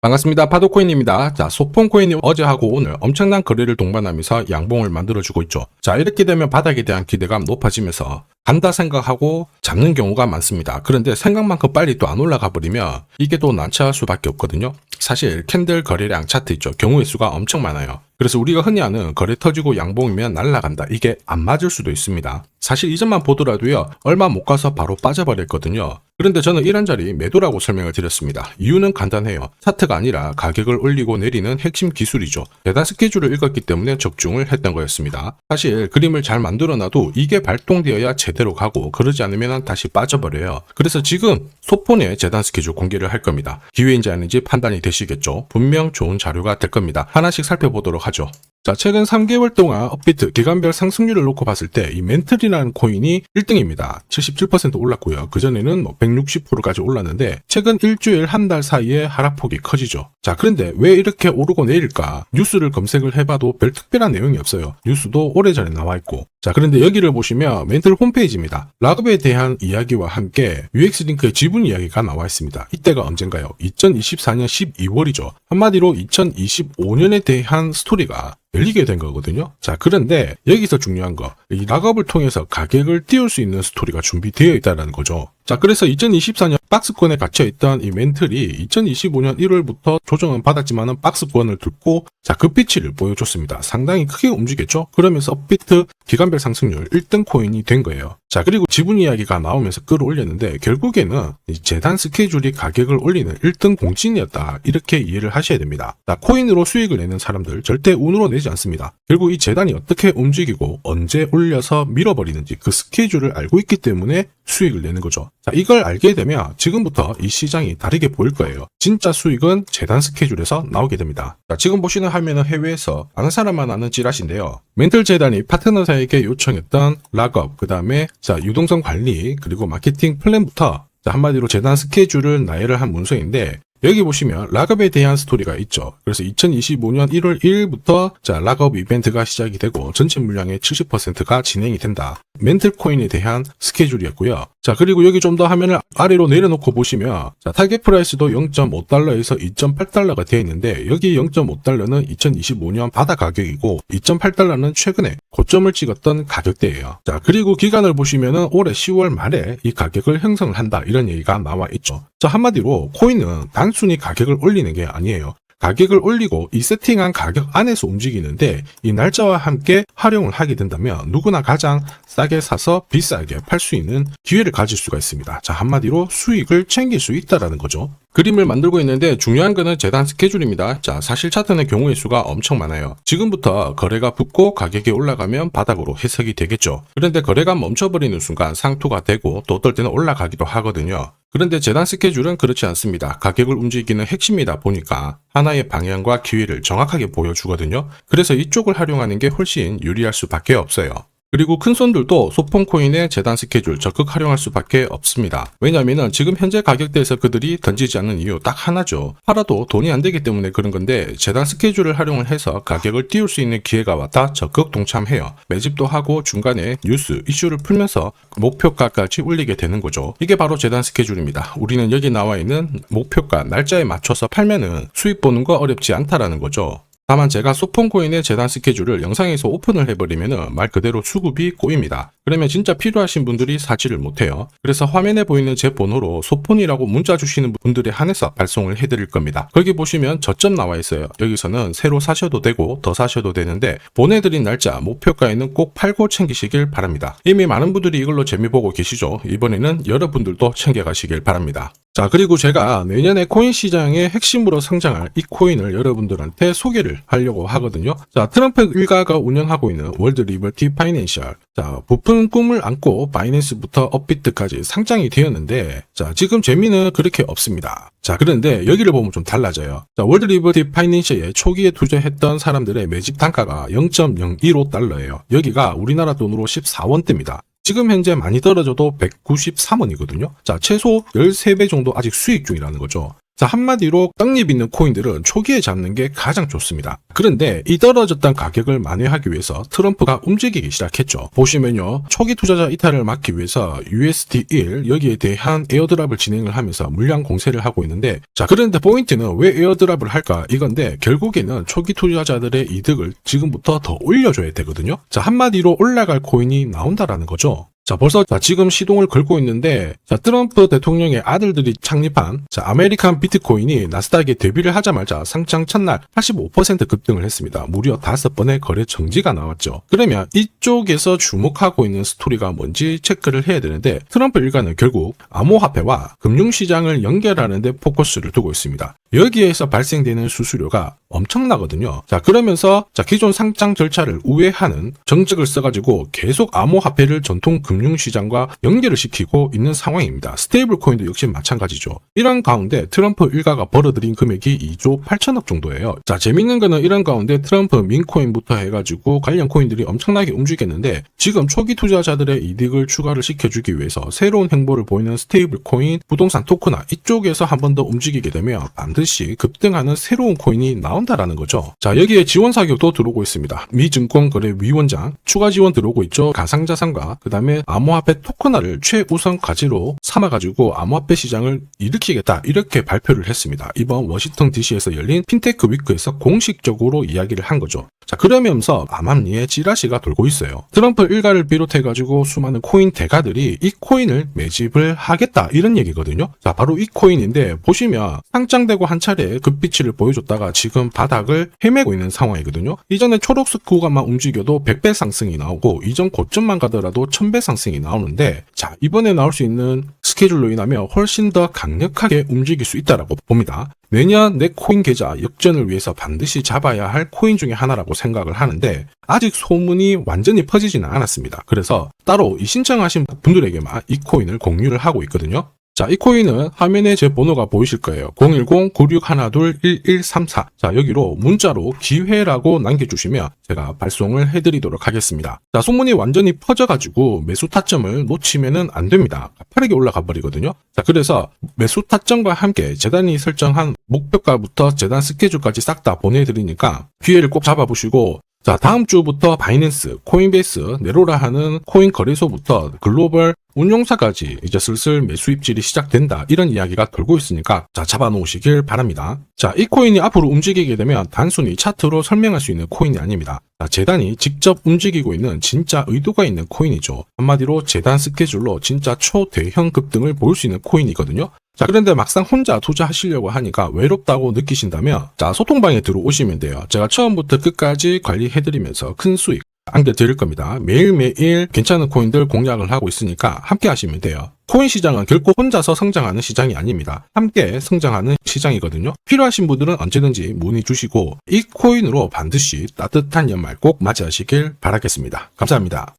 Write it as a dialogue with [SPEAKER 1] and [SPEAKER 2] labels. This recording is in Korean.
[SPEAKER 1] 반갑습니다. 파도코인입니다. 자, 소폰코인이 어제하고 오늘 엄청난 거래를 동반하면서 양봉을 만들어주고 있죠. 자, 이렇게 되면 바닥에 대한 기대감 높아지면서 간다 생각하고 잡는 경우가 많습니다. 그런데 생각만큼 빨리 또 안 올라가 버리면 이게 또 난처할 수밖에 없거든요. 사실 캔들 거래량 차트 있죠. 경우의 수가 엄청 많아요. 그래서 우리가 흔히 아는 거래 터지고 양봉이면 날아간다. 이게 안 맞을 수도 있습니다. 사실 이전만 보더라도요. 얼마 못 가서 바로 빠져버렸거든요. 그런데 저는 이런저리 매도라고 설명을 드렸습니다. 이유는 간단해요. 차트가 아니라 가격을 올리고 내리는 핵심 기술이죠. 대단 스케줄을 읽었기 때문에 적중을 했던 거였습니다. 사실 그림을 잘 만들어놔도 이게 발동되어야 제대로 가고 그러지 않으면 다시 빠져버려요. 그래서 지금 소폰의 재단 스케줄 공개를 할 겁니다. 기회인지 아닌지 판단이 되시겠죠. 분명 좋은 자료가 될 겁니다. 하나씩 살펴보도록 하죠. 자, 최근 3개월 동안 업비트 기간별 상승률을 놓고 봤을 때 이 멘틀이라는 코인이 1등입니다. 77% 올랐고요. 그전에는 160%까지 올랐는데 최근 일주일 한 달 사이에 하락폭이 커지죠. 자, 그런데 왜 이렇게 오르고 내릴까? 뉴스를 검색을 해봐도 별 특별한 내용이 없어요. 뉴스도 오래전에 나와 있고. 자, 그런데 여기를 보시면 멘틀 홈페이지입니다. 락업에 대한 이야기와 함께 UX링크의 지분 이야기가 나와 있습니다. 이때가 언젠가요? 2024년 12월이죠. 한마디로 2025년에 대한 스토리가 열리게 된 거거든요. 자, 그런데 여기서 중요한 거, 이 락업을 통해서 가격을 띄울 수 있는 스토리가 준비되어 있다는 거죠. 자, 그래서 2024년 박스권에 갇혀있던 이 멘틀이 2025년 1월부터 조정은 받았지만은 박스권을 뚫고 자, 급비치를 보여줬습니다. 상당히 크게 움직였죠. 그러면서 업비트 기간별 상승률 1등 코인이 된 거예요. 자, 그리고 지분 이야기가 나오면서 끌어올렸는데 결국에는 이 재단 스케줄이 가격을 올리는 1등 공신이었다. 이렇게 이해를 하셔야 됩니다. 자, 코인으로 수익을 내는 사람들 절대 운으로 내지 않습니다. 결국 이 재단이 어떻게 움직이고 언제 올려서 밀어버리는지 그 스케줄을 알고 있기 때문에 수익을 내는 거죠. 자, 이걸 알게 되면 지금부터 이 시장이 다르게 보일 거예요. 진짜 수익은 재단 스케줄에서 나오게 됩니다. 자, 지금 보시는 화면은 해외에서 아는 사람만 아는 찌라시인데요. 멘틀 재단이 파트너사에게 요청했던 락업, 그 다음에 자, 유동성 관리, 그리고 마케팅 플랜부터 자, 한마디로 재단 스케줄을 나열을 한 문서인데 여기 보시면 락업에 대한 스토리가 있죠. 그래서 2025년 1월 1일부터 자, 락업 이벤트가 시작이 되고 전체 물량의 70%가 진행이 된다. 멘틀 코인에 대한 스케줄이었고요. 자, 그리고 여기 좀 더 화면을 아래로 내려놓고 보시면 자, 타겟 프라이스도 0.5달러에서 2.8달러가 되어 있는데 여기 0.5달러는 2025년 바다 가격이고 2.8달러는 최근에 고점을 찍었던 가격대예요. 자, 그리고 기간을 보시면은 올해 10월 말에 이 가격을 형성을 한다. 이런 얘기가 나와 있죠. 자, 한마디로 코인은 단순히 가격을 올리는 게 아니에요. 가격을 올리고 이 세팅한 가격 안에서 움직이는데 이 날짜와 함께 활용을 하게 된다면 누구나 가장 싸게 사서 비싸게 팔 수 있는 기회를 가질 수가 있습니다. 자, 한마디로 수익을 챙길 수 있다라는 거죠. 그림을 만들고 있는데 중요한 거는 재단 스케줄입니다. 자, 사실 차트는 경우의 수가 엄청 많아요. 지금부터 거래가 붙고 가격이 올라가면 바닥으로 해석이 되겠죠. 그런데 거래가 멈춰버리는 순간 상투가 되고 또 어떨 때는 올라가기도 하거든요. 그런데 재단 스케줄은 그렇지 않습니다. 가격을 움직이는 핵심이다 보니까 하나의 방향과 기회를 정확하게 보여주거든요. 그래서 이쪽을 활용하는 게 훨씬 유리할 수밖에 없어요. 그리고 큰 손들도 소폰코인의 재단 스케줄 적극 활용할 수밖에 없습니다. 왜냐하면 지금 현재 가격대에서 그들이 던지지 않는 이유 딱 하나죠. 팔아도 돈이 안 되기 때문에 그런 건데 재단 스케줄을 활용을 해서 가격을 띄울 수 있는 기회가 왔다 적극 동참해요. 매집도 하고 중간에 뉴스, 이슈를 풀면서 목표가까지 올리게 되는 거죠. 이게 바로 재단 스케줄입니다. 우리는 여기 나와 있는 목표가 날짜에 맞춰서 팔면은 수익 보는 거 어렵지 않다라는 거죠. 다만 제가 소폰코인의 재단 스케줄을 영상에서 오픈을 해버리면 말 그대로 수급이 꼬입니다. 그러면 진짜 필요하신 분들이 사지를 못해요. 그래서 화면에 보이는 제 번호로 소폰이라고 문자 주시는 분들에 한해서 발송을 해드릴 겁니다. 거기 보시면 저점 나와 있어요. 여기서는 새로 사셔도 되고 더 사셔도 되는데 보내드린 날짜 목표가에는 꼭 팔고 챙기시길 바랍니다. 이미 많은 분들이 이걸로 재미 보고 계시죠. 이번에는 여러분들도 챙겨가시길 바랍니다. 자, 그리고 제가 내년에 코인 시장의 핵심으로 성장할 이 코인을 여러분들한테 소개를 하려고 하거든요. 자, 트럼프 일가가 운영하고 있는 월드 리버티 파이낸셜. 자, 부푼 꿈을 안고 바이낸스부터 업비트까지 상장이 되었는데 자, 지금 재미는 그렇게 없습니다. 자, 그런데 여기를 보면 좀 달라져요. 자, 월드 리버티 파이낸셜에 초기에 투자했던 사람들의 매집 단가가 0.015달러예요. 여기가 우리나라 돈으로 14원대입니다. 지금 현재 많이 떨어져도 193원이거든요. 자, 최소 13배 정도 아직 수익 중이라는 거죠. 자, 한마디로 떡잎 있는 코인들은 초기에 잡는 게 가장 좋습니다. 그런데 이 떨어졌던 가격을 만회하기 위해서 트럼프가 움직이기 시작했죠. 보시면요, 초기 투자자 이탈을 막기 위해서 USD1 여기에 대한 에어드랍을 진행을 하면서 물량 공세를 하고 있는데, 자, 그런데 포인트는 왜 에어드랍을 할까 이건데, 결국에는 초기 투자자들의 이득을 지금부터 더 올려줘야 되거든요. 자, 한마디로 올라갈 코인이 나온다라는 거죠. 자, 벌써 지금 시동을 걸고 있는데, 자, 트럼프 대통령의 아들들이 창립한 아메리칸 비트코인이 나스닥에 데뷔를 하자마자 상장 첫날 85% 급등을 했습니다. 무려 5번의 거래 정지가 나왔죠. 그러면 이쪽에서 주목하고 있는 스토리가 뭔지 체크를 해야 되는데, 트럼프 일가는 결국 암호화폐와 금융시장을 연결하는 데 포커스를 두고 있습니다. 여기에서 발생되는 수수료가 엄청나거든요. 자, 그러면서 기존 상장 절차를 우회하는 정책을 써가지고 계속 암호화폐를 전통 금융시장과 연결을 시키고 있는 상황입니다. 스테이블 코인도 역시 마찬가지죠. 이런 가운데 트럼프 일가가 벌어들인 금액이 2조 8천억 정도예요. 자, 재밌는 거는 이런 가운데 트럼프 민코인부터 해가지고 관련 코인들이 엄청나게 움직였는데, 지금 초기 투자자들의 이득을 추가를 시켜주기 위해서 새로운 행보를 보이는 스테이블 코인, 부동산 토크나 이쪽에서 한 번 더 움직이게 되면 반드시 급등하는 새로운 코인이 나온다라는 거죠. 자, 여기에 지원 사격도 들어오고 있습니다. 미 증권거래위원장 추가 지원 들어오고 있죠. 가상자산과 그 다음에 암호화폐 토큰화를 최우선 과제로 삼아가지고 암호화폐 시장을 일으키겠다, 이렇게 발표를 했습니다. 이번 워싱턴 DC에서 열린 핀테크 위크에서 공식적으로 이야기를 한 거죠. 자, 그러면서 암암리에 찌라시가 돌고 있어요. 트럼프 일가를 비롯해가지고 수많은 코인 대가들이 이 코인을 매집을 하겠다, 이런 얘기거든요. 자, 바로 이 코인인데, 보시면 상장되고 한 차례 급비치를 보여줬다가 지금 바닥을 헤매고 있는 상황이거든요. 이전에 초록색 구간만 움직여도 100배 상승이 나오고, 이전 고점만 가더라도 1000배 상승이 나오는데, 자, 이번에 나올 수 있는 스케줄로 인하면 훨씬 더 강력하게 움직일 수 있다라고 봅니다. 내년 내 코인 계좌 역전을 위해서 반드시 잡아야 할 코인 중에 하나라고 생각을 하는데, 아직 소문이 완전히 퍼지지는 않았습니다. 그래서 따로 이 신청하신 분들에게만 이 코인을 공유를 하고 있거든요. 자, 이 코인은 화면에 제 번호가 보이실 거예요. 010-9612-1134. 자, 여기로 문자로 기회라고 남겨주시면 제가 발송을 해드리도록 하겠습니다. 자, 소문이 완전히 퍼져가지고 매수 타점을 놓치면은 안 됩니다. 빠르게 올라가 버리거든요. 자, 그래서 매수 타점과 함께 재단이 설정한 목표가부터 재단 스케줄까지 싹 다 보내드리니까 기회를 꼭 잡아보시고, 자, 다음 주부터 바이낸스, 코인베이스, 네로라 하는 코인 거래소부터 글로벌 운용사까지 이제 슬슬 매수 입질이 시작된다, 이런 이야기가 돌고 있으니까 자, 잡아놓으시길 바랍니다. 자, 이 코인이 앞으로 움직이게 되면 단순히 차트로 설명할 수 있는 코인이 아닙니다. 자, 재단이 직접 움직이고 있는 진짜 의도가 있는 코인이죠. 한마디로 재단 스케줄로 진짜 초대형 급등을 보일 수 있는 코인이거든요. 자, 그런데 막상 혼자 투자하시려고 하니까 외롭다고 느끼신다면, 자, 소통방에 들어오시면 돼요. 제가 처음부터 끝까지 관리해드리면서 큰 수익 안겨드릴 겁니다. 매일매일 괜찮은 코인들 공략을 하고 있으니까 함께 하시면 돼요. 코인 시장은 결코 혼자서 성장하는 시장이 아닙니다. 함께 성장하는 시장이거든요. 필요하신 분들은 언제든지 문의 주시고, 이 코인으로 반드시 따뜻한 연말 꼭 맞이하시길 바라겠습니다. 감사합니다.